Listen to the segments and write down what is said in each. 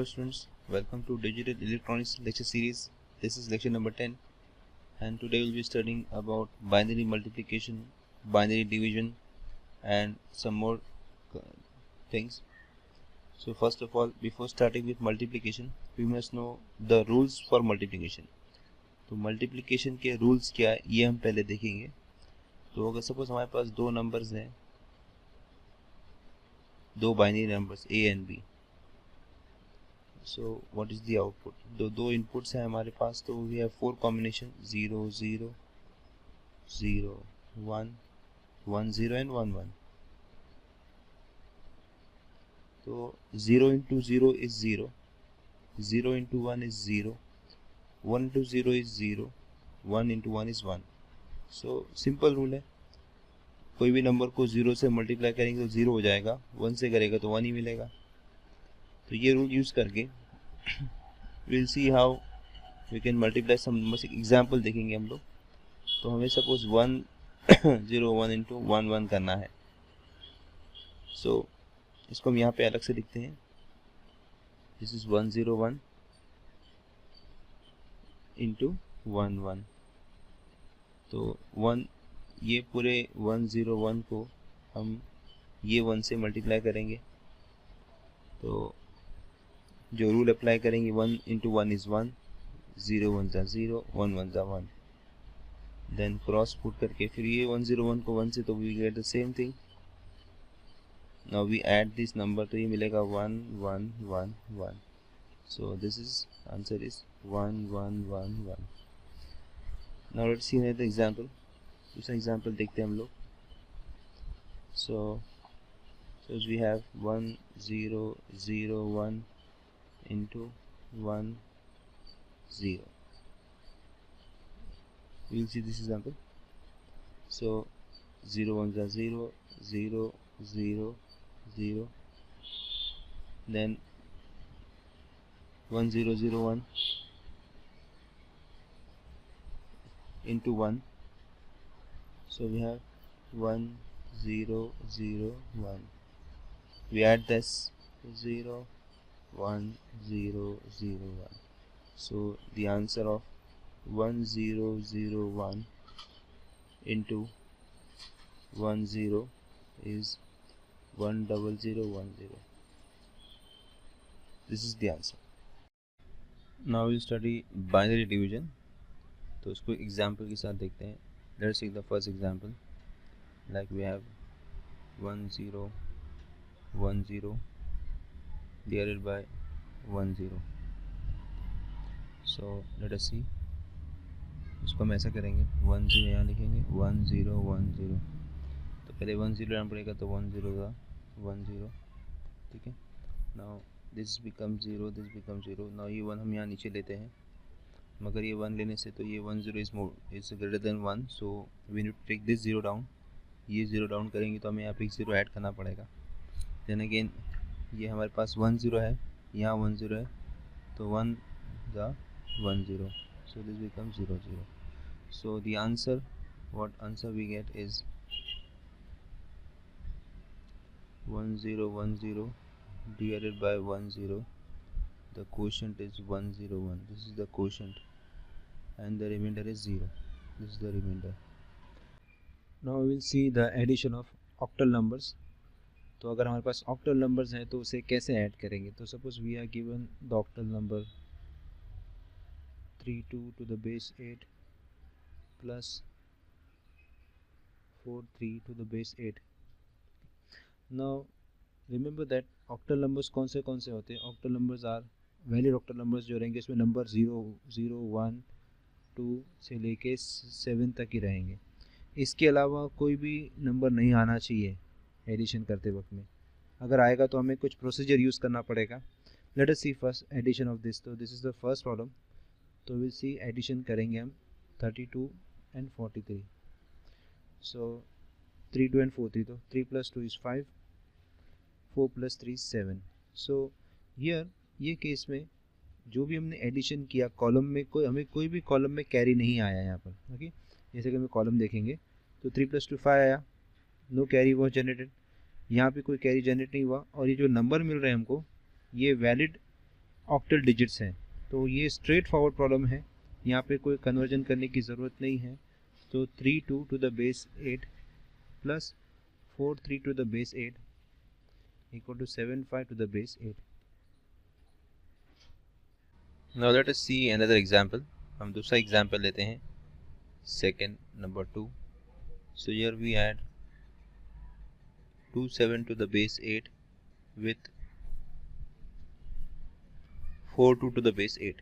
Hello students, welcome to Digital Electronics lecture series. This is lecture number 10 and today we'll be studying about binary multiplication, binary division and some more things. So first of all, before starting with multiplication, we must know the rules for multiplication. तो multiplication के rules क्या है ये हम पहले देखेंगे. तो अगर सपोज हमारे पास दो नंबर्स हैं, दो binary numbers A and B. So what is the output? दो inputs हैं हमारे पास, तो we have four combination 0 0 0 1 1 0 and 1 1. तो 0 into 0 is 0, 0 into 1 is 0, 1 into 0 is 0, 1 into 1 is 1. So simple rule है, कोई भी नंबर को 0 से मल्टीप्लाई करेंगे तो 0 हो जाएगा, 1 से करेगा तो 1 ही मिलेगा. तो ये रूल यूज़ करके we'll see how we can multiply some numbers. Example देखेंगे हम लोग. तो हमें सपोज 1 0 1 इंटू 1 1 करना है. सो इसको हम यहाँ पे अलग से लिखते हैं. This is 1 0 1 into 1 1. तो 1 ये पूरे 1 0 1 को हम ये 1 से मल्टीप्लाई करेंगे. तो जो रूल अप्लाई करेंगे 1 इंटू 1 इज़ 1, 0 1 ज़ा 0, 1 1 ज़ा 1. देन क्रॉस पुट करके फिर ये 1 0 1 को 1 से, तो we get the same thing. Now we add this number, तो ये मिलेगा 1 1 1 1. So this is answer is 1 1 1 1. Now let's see another example. दूसरा एग्जांपल देखते हैं हम लोग. So we have 1 0 0 1 into 1 0. We will see this example. So 0 1 is 0 0 0 0. Then 1 0 0 1 into 1. So we have 1 0 0 1. We add this 0 1 0 0 1. So the answer of 1 0 0 1 into 1 0 is 1 0 0 1 0. This is the answer. Now we study binary division. तो उसको example के साथ देखते हैं. Let's take the first example. Like we have 1 0 1 0 divided by 1 0. So let us see. उसको हम ऐसा करेंगे, 1 0 यहाँ लिखेंगे, 1 0 1 0. तो पहले 1 0 लेना पड़ेगा, तो 1 0 का 1 0. ठीक है. Now this become 0, this become 0. Now ये 1 हम यहाँ नीचे लेते हैं, मगर ये 1 लेने से तो ये 1 0 is greater than 1. So we need to take this 0 down. ये 0 डाउन करेंगे तो हमें यहाँ पे 0 ऐड करना पड़ेगा. देन अगेन ये हमारे पास 1 0 है, यहाँ 1 0 है, तो 1 ज़ा 1 0. So this becomes 0 0. So the answer, what answer we get is 1 0 1 0 divided by 1 0. The quotient is 1 0 1. This is the quotient and the remainder is 0. This is the remainder. Now we will see the addition of octal numbers. तो अगर हमारे पास octal numbers हैं तो उसे कैसे add करेंगे. तो suppose we are given the octal number 32 to the base 8 plus 43 to the base 8. Now remember that octal numbers कौन से होते हैं. Octal numbers are valid octal numbers जो रहेंगे इसमें नंबर 0 0 1 2 से लेके 7 तक ही रहेंगे. इसके अलावा कोई भी नंबर नहीं आना चाहिए एडिशन करते वक्त में. अगर आएगा तो हमें कुछ प्रोसीजर यूज़ करना पड़ेगा. Let us see first addition of this. तो this is the first problem. तो विल सी एडिशन करेंगे हम 32 एंड 43. So 3 2 and 4 3. तो 3 + 2 इज़ 5, 4 + 3 7. सो हियर ये केस में जो भी हमने एडिशन किया कॉलम में हमें कोई भी कॉलम में कैरी नहीं आया यहाँ पर. ओके, जैसे कि हमें कॉलम देखेंगे तो 3 + 2 5 आया, नो कैरी वॉज जनरेटेड. यहाँ पे कोई कैरी जनरेट नहीं हुआ. और ये जो नंबर मिल रहे हैं हमको ये वैलिड ऑक्टल डिजिट्स हैं। तो ये स्ट्रेट फॉरवर्ड प्रॉब्लम है, यहाँ पे कोई कन्वर्जन करने की ज़रूरत नहीं है। तो 32 to the base 8 plus 43 to the base 8 equal to 75 to the base 8। Now let us see another example. हम दूसरा एग्जाम्पल लेते हैं, second number 2. So here we add 27 to the base 8 with 42 to the base 8.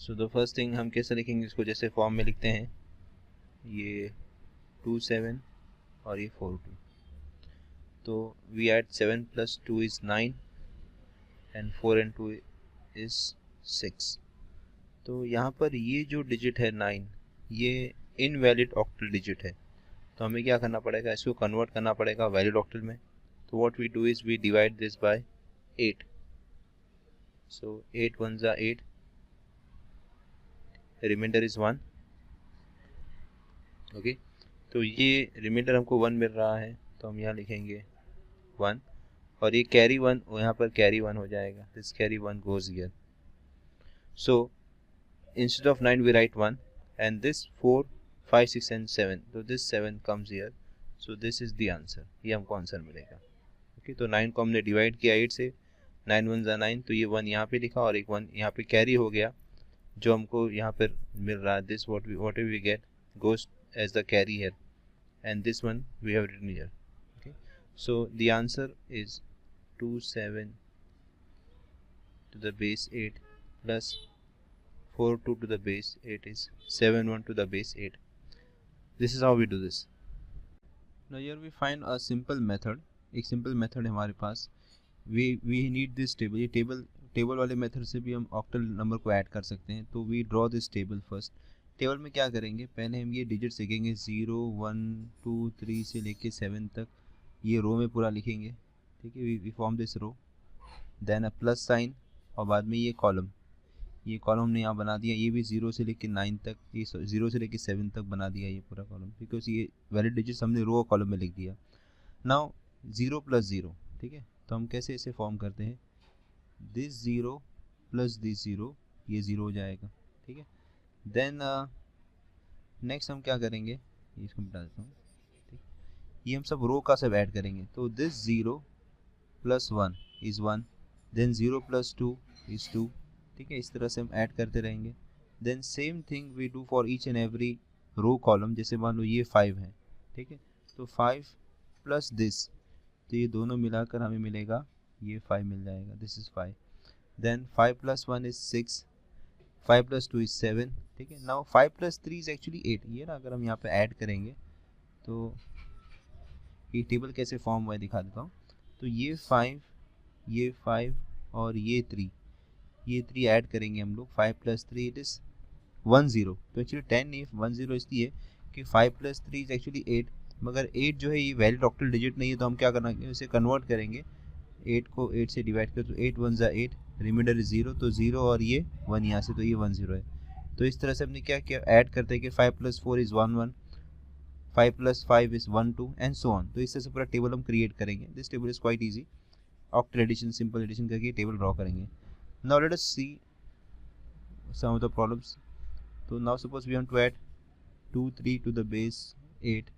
So the first thing हम कैसे लिखेंगे इसको, जैसे form में लिखते हैं, ये 27 और ये 42. तो we add 7 plus 2 is 9 and 4 and 2 is 6. तो यहाँ पर ये जो डिजिट है 9, ये इनवैलिड ऑक्टल डिजिट है। तो हमें क्या करना पड़ेगा, इसको कन्वर्ट करना पड़ेगा वैलिड ऑक्टल में। तो what we do is we divide this by 8. So 8 1 जा 8, रिमाइंडर इज 1. ओके, तो ये रिमाइंडर हमको 1 मिल रहा है, तो हम यहाँ लिखेंगे 1, और ये कैरी 1 यहाँ पर कैरी 1 हो जाएगा, this carry 1 goes here. So instead of 9 we write 1, and this 4 5 6 and 7, so this 7 comes here. So this is the answer, ये हमको आंसर मिलेगा. ओके, तो 9 को हमने डिवाइड किया 8 से, 9 1 जा 9, तो ये 1 यहाँ पे लिखा और एक 1 यहाँ पे कैरी हो गया, जो हमको यहाँ पर मिल रहा है. This what we get goes as the carry here, and this one we have written here. Okay, so the answer is 27 to the base 8 plus 42 to the base 8 is 71 to the base 8. This is how we do this. Now here we find a simple method. एक simple method है हमारे पास. we need this table. ये table वाले method से भी हम octal number को add कर सकते हैं. तो we draw this table first. Table में क्या करेंगे, पहले हम ये डिजिट्स लिखेंगे 0 1 2 3 से लेके 7 तक, ये रो में पूरा लिखेंगे. ठीक है, we form this row, then a plus sign, और बाद में ये कॉलम हमने यहाँ बना दिया. ये भी 0 से लेके 9 तक, ये 0 से लेके 7 तक बना दिया ये पूरा कॉलम, बिकॉज ये वैलिड डिजिट्स हमने रो और कॉलम में लिख दिया. नाउ 0 प्लस 0, ठीक है, तो हम कैसे इसे फॉर्म करते हैं, दिस 0 प्लस दिस 0, ये 0 हो जाएगा. ठीक है, देन नेक्स्ट हम क्या करेंगे, इसको बता देता हूँ. ठीक, ये हम सब रो का सब ऐड करेंगे. तो this 0 plus 1 is 1, then 0 plus 2 is 2. ठीक है, इस तरह से हम ऐड करते रहेंगे. Then same thing we do for each and every row column. जैसे मान लो ये 5 है, ठीक है, तो 5 प्लस दिस, तो ये दोनों मिलाकर हमें मिलेगा, ये 5 मिल जाएगा, this is 5. Then 5 plus 1 is 6, 5 plus 2 is 7. ठीक है, नाउ 5 प्लस 3 इज़ एक्चुअली 8. ये ना अगर हम यहाँ पे ऐड करेंगे तो ये टेबल कैसे फॉर्म हुआ है दिखा देता हूँ. तो ये 5 और ये 3 ऐड करेंगे हम लोग. 5 प्लस 3 इट इज़ 10. तो एक्चुअली 10 नहीं 10 इसलिए कि 5 प्लस 3 इज एक्चुअली 8, मगर 8 जो है ये वैलिड ऑक्टल डिजिट नहीं है, तो हम क्या करना है, इसे कन्वर्ट करेंगे. 8 को 8 से डिवाइड कर, तो 8 1 जा 8, रिमाइंडर इज 0, तो 0 और ये 1 यहाँ से, तो ये 10 है. तो इस तरह से हमने क्या किया, ऐड करते हैं कि 5 plus 4 is 1 5 plus 5 is 1 2 and so on. तो इस तरह से पूरा टेबल हम क्रिएट करेंगे. This table is quite easy. Octal addition, simple addition करके टेबल ड्रॉ करेंगे. Now let us see some of the problems. So now suppose we want to add 2 3 to the base 8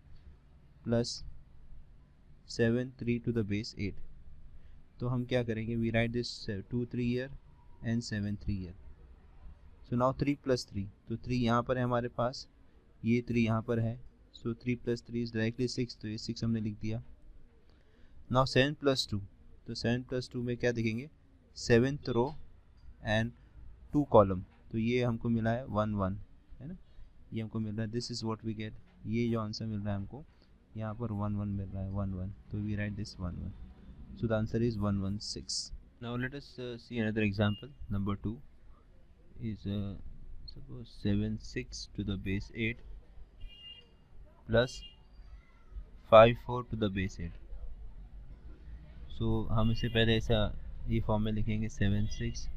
plus 7 3 to the base 8. तो हम क्या करेंगे, we write this 2 3 here and 7 3 here. So now 3 plus 3, तो 3 यहाँ पर है हमारे पास, ये 3 यहाँ पर है, so 3 plus 3 is directly 6, तो ये 6 हमने लिख दिया. Now 7 plus 2, तो 7 plus 2 में क्या देखेंगे, 7th रो एंड 2 कॉलम, तो ये हमको मिला है 1 1, है ना, ये हमको मिल रहा है. This is what we get, ये जो आंसर मिल रहा है हमको यहाँ पर 1 1 मिल रहा है, 1 1, तो we write this 1 1. So the answer is 116. Now let us see another example. Number 2 is suppose 7 6 to the base 8 plus 5 4 to the base 8. So हम इसे पहले ऐसा ये फॉर्म में लिखेंगे 7 6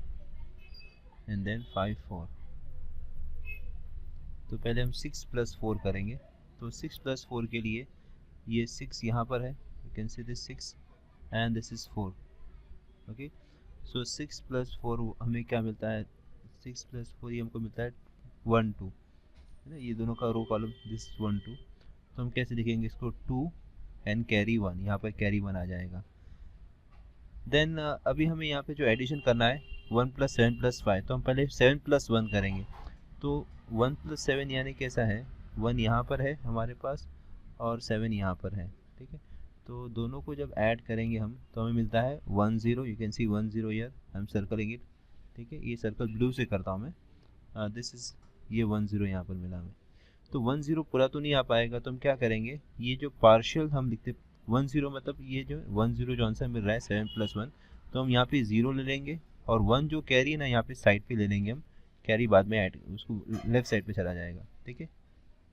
and then 5 4. तो पहले हम 6 प्लस 4 करेंगे. तो 6 प्लस 4 के लिए ये 6 यहाँ पर है, you can see this 6 and this is 4. Okay, so 6 plus 4 हमें क्या मिलता है, 6 प्लस 4 ये हमको मिलता है 1 2, है ना, ये दोनों का रो कॉलम दिस 1 2। तो हम कैसे लिखेंगे इसको, 2 एंड कैरी 1, यहाँ पर कैरी 1 आ जाएगा। देन अभी हमें यहाँ पे जो एडिशन करना है 1 प्लस 7 प्लस 5, तो हम पहले 7 प्लस 1 करेंगे। तो 1 प्लस 7 यानी कैसा है, 1 यहाँ पर है हमारे पास और 7 यहाँ पर है, ठीक है। तो दोनों को जब ऐड करेंगे हम तो हमें मिलता है 1 0, you can see 1 0 year, I am circling it, ठीक है, ये सर्कल ब्लू से करता हूँ मैं, दिस इज़, ये 1 0 यहाँ पर मिला हमें। तो 1 0 पूरा तो नहीं आ पाएगा, तो हम क्या करेंगे, ये जो पार्शियल हम लिखते 1 0 मतलब ये जो 1 0 जो आंसर मिल रहा है 7 प्लस 1, तो हम यहाँ पे 0 ले लेंगे और 1 जो कैरी है ना यहाँ पे साइड पे ले लेंगे हम, कैरी बाद में ऐड उसको लेफ्ट साइड पे चला जाएगा, ठीक है,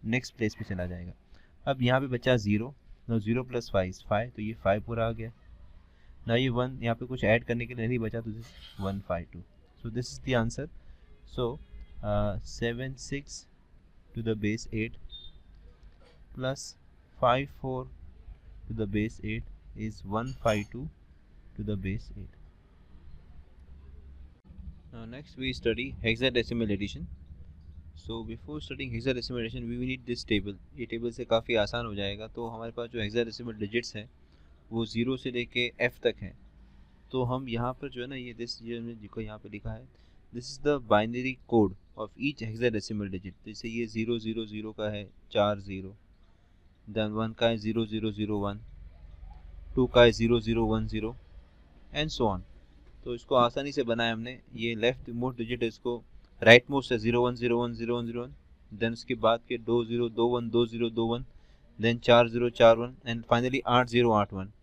नेक्स्ट प्लेस पे चला जाएगा। अब यहाँ पे बचा 0, नो 0 प्लस 5 5, तो ये 5 पूरा आ गया ना, ये 1 यहाँ पे कुछ ऐड करने के लिए नहीं बचा, तो this 1 5 2, so this is the answer. So 7 6 to the base 8 plus 5 4 to the base 8 is 152 to the base 8. Now next we study hexadecimal addition. So before studying hexadecimal addition we need this table. ये table से काफ़ी आसान हो जाएगा। तो हमारे पास जो hexadecimal digits हैं वो 0 से लेके f तक हैं। तो हम यहाँ पर जो है ना ये जिसको यहाँ पे लिखा है, this is the binary code of each hexadecimal digit. जैसे ये 0 0 0 का है 4 0, देन 1 का है 0 0 0 1, 2 का है 0 0 1 0 एंड सो ऑन। तो इसको आसानी से बनाया हमने। ये लेफ्ट मोस्ट डिजिट है, इसको राइट मोस्ट है 0 1 0 1 0 1 0 1, देन उसके बाद के 2 0 2 1 2 0 2 1, then 4 0 4 1 and finally 8 0 8 1।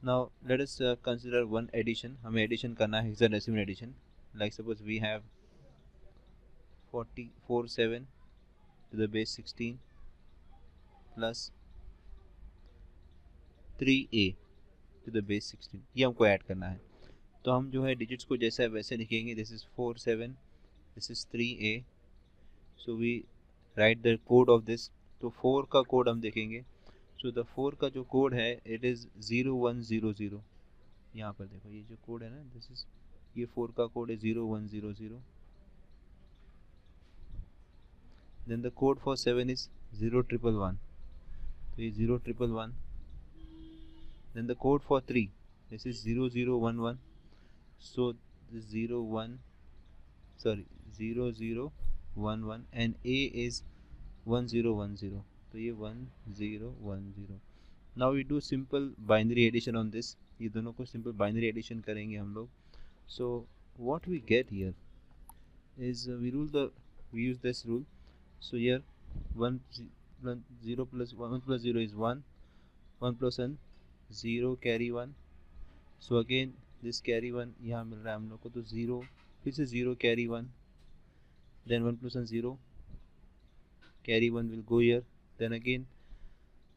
Now let us consider one addition. हमें addition करना है hexadecimal addition. Like suppose we have 44 7 to the base 16 plus 3a to the base 16. ये हमको ऐड करना है। तो हम जो है डिजिट्स को जैसा है वैसे लिखेंगे। This is 4 7, this is 3a. So we write the code of this. तो 4 का कोड हम देखेंगे। So the 4 का जो कोड है it is 0 1 0 0. यहाँ पर देखो ये जो कोड है ना, दिस इज, ये 4 का कोड है 0 1 0 0। Then the code for 7 is 0 1 1, तो ये 0 1 1। Then the code for 3, this is 0 0 1 1, so 0 1 sorry 0 0 1 1 and a is 1 0 1 0, तो ये 1 0 1 0। Now we do simple binary addition on this. ये दोनों को सिंपल बाइनरी एडिशन करेंगे हम लोग। So what we get here is we use this rule. So here 1 0 plus 1 plus 0 is 1, 1 plus 1 0 carry 1. So again this carry 1 यहाँ मिल रहा है हम लोग को, तो 0 फिर से 0 carry 1, then 1 plus 1 0 carry 1 will go here, then again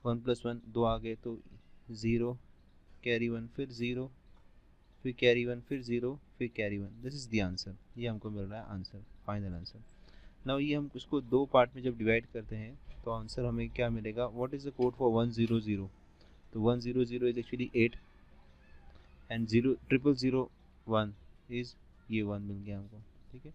1 plus 1 दो आ गए तो 0 carry 1 फिर 0 फिर कैरी 1 फिर 0 फिर carry 1, this is the answer. ये हमको मिल रहा है आंसर, फाइनल आंसर। नाउ ये हम इसको दो पार्ट में जब डिवाइड करते हैं तो आंसर हमें क्या मिलेगा, what is the code for 1 0 0, तो 1 0 0 इज एक्चुअली 8 एंड 0 0 0 1 इज़ ये 1 मिल गया हमको, ठीक है।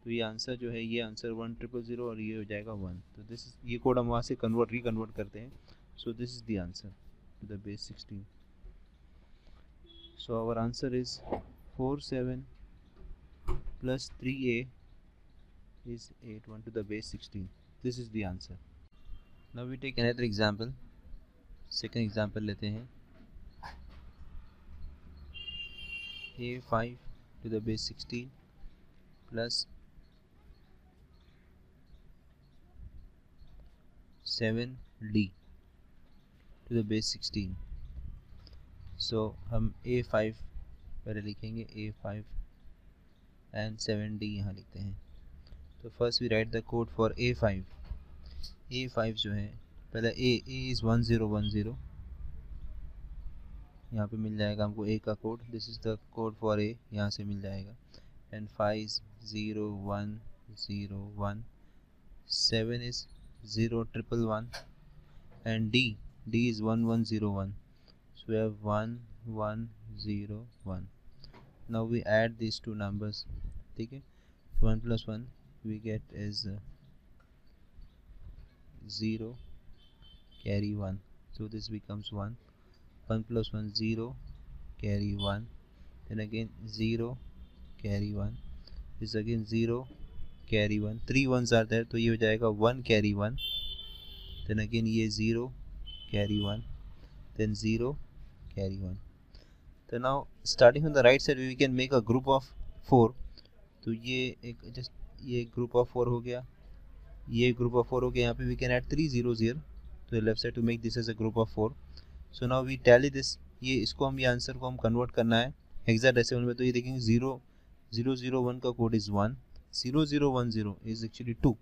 तो ये आंसर जो है, ये आंसर 1 0 0 और ये हो जाएगा 1। तो दिस इज, ये कोड हम वहाँ से रिकन्वर्ट करते हैं। So this is the answer to the base 16। So our answer is 4 7 plus 3a is 8 1 to the base 16. This is the answer. Now we take another example. Second example लेते हैं। a 5 to the base 16 plus 7d to the base 16. So हम a5 पहले लिखेंगे, a5 and 7d यहाँ लिखते हैं। तो first we write the code for a5। a5 जो है पहले a इज़ 1 0 1 0, यहाँ पे मिल जाएगा हमको a का code, this is the code for a, यहाँ से मिल जाएगा। And 5 0 1 0 1, 7 is 0 1 1 and d is 1 1 0 1, so we have 1 1 0 1। Now we add this two numbers, ठीक है. 1 plus 1 we get is 0 carry 1, so this becomes 1. 1 plus 1 0 carry 1, then again 0 carry 1, this again 0 carry 1, 3 ones are there, तो ये हो जाएगा 1 carry 1, then again ये 0 carry 1, then 0 carry 1. तो now starting from the right side we can make a group of 4. तो ये एक just ये group of 4 हो गया, ये group of 4 हो गया. यहाँ पे we can add 3 zeros here to the left side to make this as a group of 4. So now we tally this. ये इसको हम ये आंसर को हम कन्वर्ट करना है हेक्साडेसिमल में. तो ये देखेंगे 0001 का code is 1, 0010 is actually 2.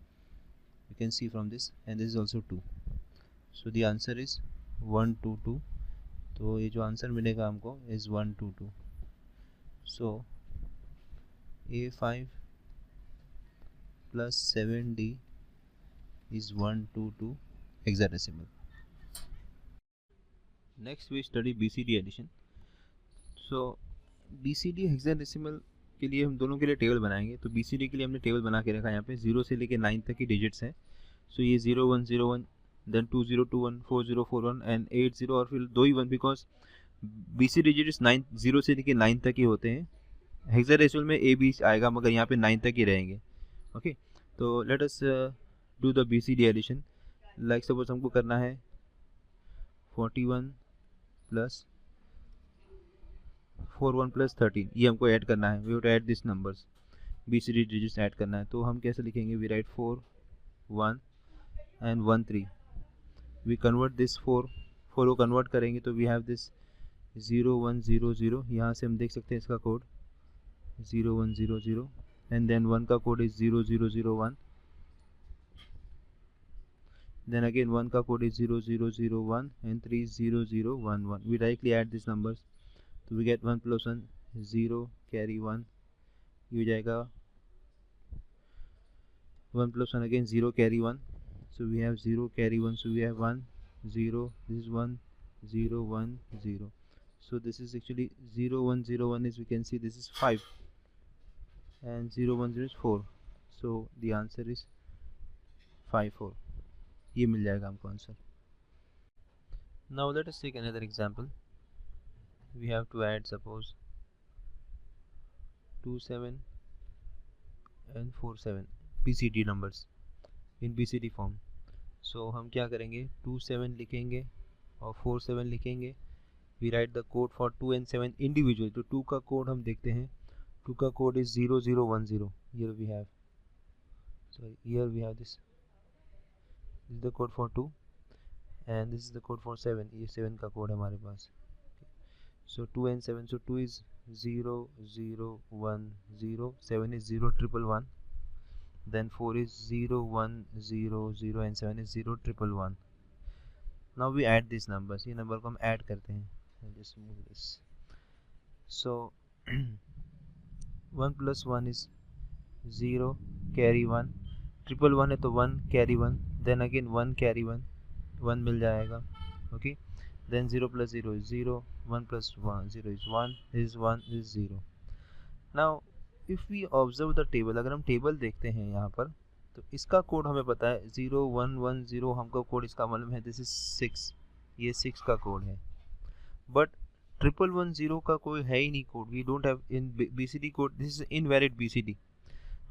You can see from this, and this is also 2. So the answer is 122. तो ये जो आंसर मिलेगा हमको is 122. So A5 plus 7D is 122 hexadecimal. Next we study BCD addition. So BCD hexadecimal के लिए हम दोनों के लिए टेबल बनाएंगे. तो BCD के लिए हमने टेबल बना के रखा है. यहाँ पे 0 से लेके 9 तक की डिजिट्स हैं. सो ये 0101, देन 2021, 4041 एंड 80, और फिर 2 ही 1, बिकॉज BCD डिजिट्स 0 से लेके 9 तक ही होते हैं. हेक्साडेसिमल में A भी आएगा, मगर यहाँ पे 9 तक ही रहेंगे. ओके, तो let us do the BCD addition. Like suppose हमको करना है 41 प्लस 41 प्लस 13, ये हमको ऐड करना है. We have to add this numbers, BCD digits add करना है. तो हम कैसे लिखेंगे? We write 4 1 and 1 3. We convert this 4 को कन्वर्ट करेंगे तो वी हैव दिस 0100. यहाँ से हम देख सकते हैं इसका कोड 0100, एंड देन 1 का कोड इज 0001, then again 1 का code is 0001 and 30011. We directly add these numbers, so we get 1 plus 1 0 carry 1. ये हो जाएगा 1 plus 1 again 0 carry 1, so we have 0 carry 1, so we have 1 0, this is 1 0 1 0. So this is actually 0101 is, we can see this is 5 and 010 is 4, so the answer is 54. ये मिल जाएगा हमको answer. Now let us take another example. We have to add suppose 27 and 47 BCD numbers in BCD form. So हम क्या करेंगे? 27 लिखेंगे और 47 लिखेंगे. We write the code for 2 and 7 individually. तो 2 का कोड हम देखते हैं. 2 का code is 0010. Here we have, sorry, here we have this. This is the code for 2 and this is the code for 7. ये 7 का कोड है हमारे पास. So 2 and 7, so 2 is 0010, 7 is 0111, then 4 is 0100 and 7 is 0111. Now we add these numbers. ये number को हम add करते हैं. I'll just move this. So 1 plus 1 is 0 carry 1, 111 है तो 1 carry 1, then again 1 carry 1, 1 मिल जाएगा. Okay, then 0 plus 0 is 0, 1 plus 1 0 is 1, this is 1, this is 0. Now if we observe the table, अगर हम टेबल देखते हैं यहाँ पर, तो इसका कोड हमें पता है 0110. हमको कोड इसका मालूम है, दिस इज 6, ये 6 का कोड है. बट 1110 का कोई है ही नहीं code. We don't have in BCD code, this is invalid BCD.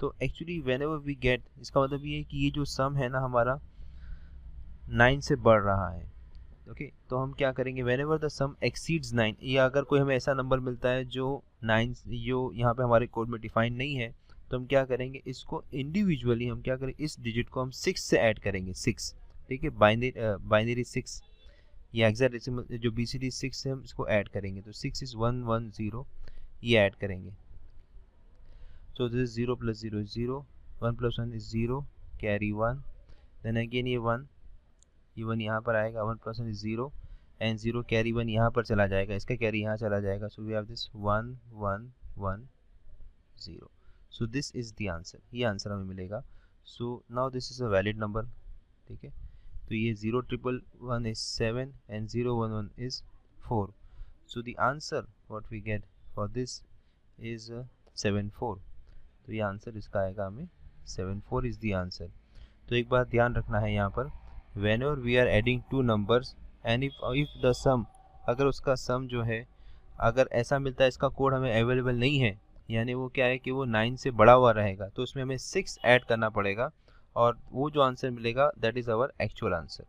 तो actually whenever we get, इसका मतलब ये है कि ये जो सम है ना हमारा 9 से बढ़ रहा है. ओके, तो हम क्या करेंगे? Whenever the sum exceeds 9, या अगर कोई हमें ऐसा नंबर मिलता है जो 9 जो यहाँ पे हमारे कोड में डिफाइन नहीं है, तो हम क्या करेंगे? इसको इंडिविजुअली हम क्या करें? इस डिजिट को हम 6 से ऐड करेंगे. 6, ठीक है, बाइनरी 6, या हेक्साडेसिमल जो BCD 6 है हम इसको ऐड करेंगे. तो 6 is 110, ये ऐड करेंगे. So this is 0 plus 0 is 0, 1 plus 1 is 0 carry 1, then again ये 1 यहाँ पर आएगा, 1 plus 1 is 0 and 0 carry 1 यहाँ पर चला जाएगा, इसका कैरी यहाँ चला जाएगा. So we have this 1 1 1 0. So this is the answer. ये आंसर हमें मिलेगा. So now this is a valid number. ठीक है, तो ये 0111 is 7 and 011 is 4. So the answer what we get for this is 74, तो ये आंसर इसका आएगा हमें 74 इज़ द आंसर। तो एक बात ध्यान रखना है यहाँ पर, whenever we are adding two numbers and if the sum, अगर उसका सम जो है अगर ऐसा मिलता है इसका कोड हमें अवेलेबल नहीं है, यानी वो क्या है कि वो 9 से बड़ा हुआ रहेगा, तो उसमें हमें 6 ऐड करना पड़ेगा और वो जो आंसर मिलेगा that is our actual answer.